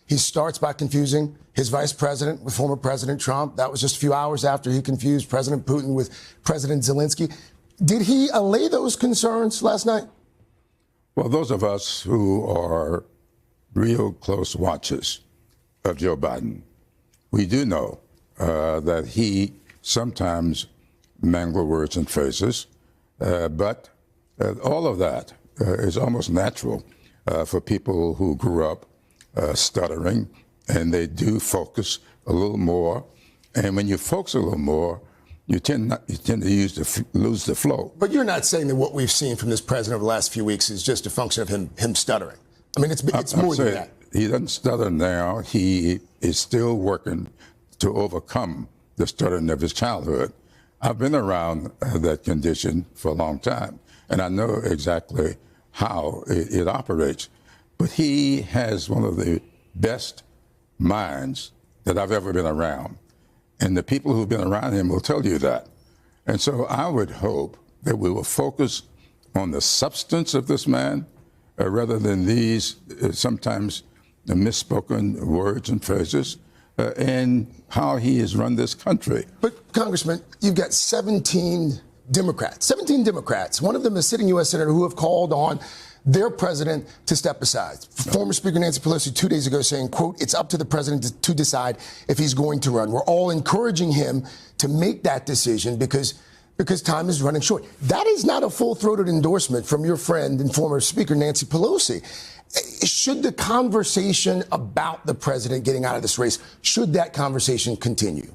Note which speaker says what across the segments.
Speaker 1: He starts by confusing his vice president with former President Trump. That was just a few hours after he confused President Putin with President Zelensky. Did he allay those concerns last night?
Speaker 2: Well, those of us who are real close watchers of Joe Biden, we do know that he sometimes mangle words and phrases, but all of that is almost natural for people who grew up stuttering, and they do focus a little more. And when you focus a little more, you tend to lose the flow.
Speaker 1: But you're not saying that what we've seen from this president over the last few weeks is just a function of him stuttering. I mean, it's more than that.
Speaker 2: He doesn't stutter now. He is still working to overcome the stuttering of his childhood. I've been around that condition for a long time, and I know exactly how it operates. But he has one of the best minds that I've ever been around. And the people who've been around him will tell you that. And so I would hope that we will focus on the substance of this man rather than these sometimes misspoken words and phrases and how he has run this country.
Speaker 1: But, Congressman, you've got 17 Democrats. One of them is sitting U.S. Senator who have called on their president to step aside. Former Speaker Nancy Pelosi 2 days ago saying, quote, it's up to the president to decide if he's going to run. We're all encouraging him to make that decision because time is running short. That is not a full-throated endorsement from your friend and former Speaker Nancy Pelosi. Should the conversation about the president getting out of this race, should that conversation continue?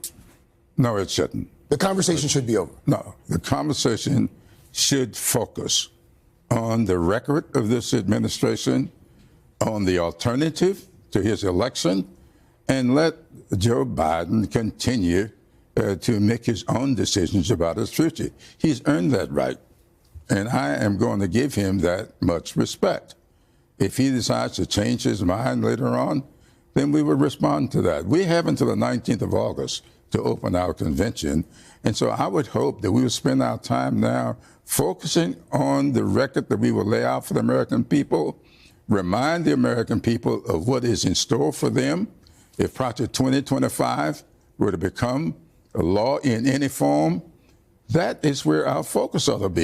Speaker 2: No, it shouldn't.
Speaker 1: The conversation should be over.
Speaker 2: No, the conversation should focus on the record of this administration, on the alternative to his election, and let Joe Biden continue to make his own decisions about his future. He's earned that right, and I am going to give him that much respect. If he decides to change his mind later on, then we will respond to that. We have until the 19th of August to open our convention, and so I would hope that we will spend our time now focusing on the record that we will lay out for the American people, remind the American people of what is in store for them if Project 2025 were to become a law in any form. That is where our focus ought to be.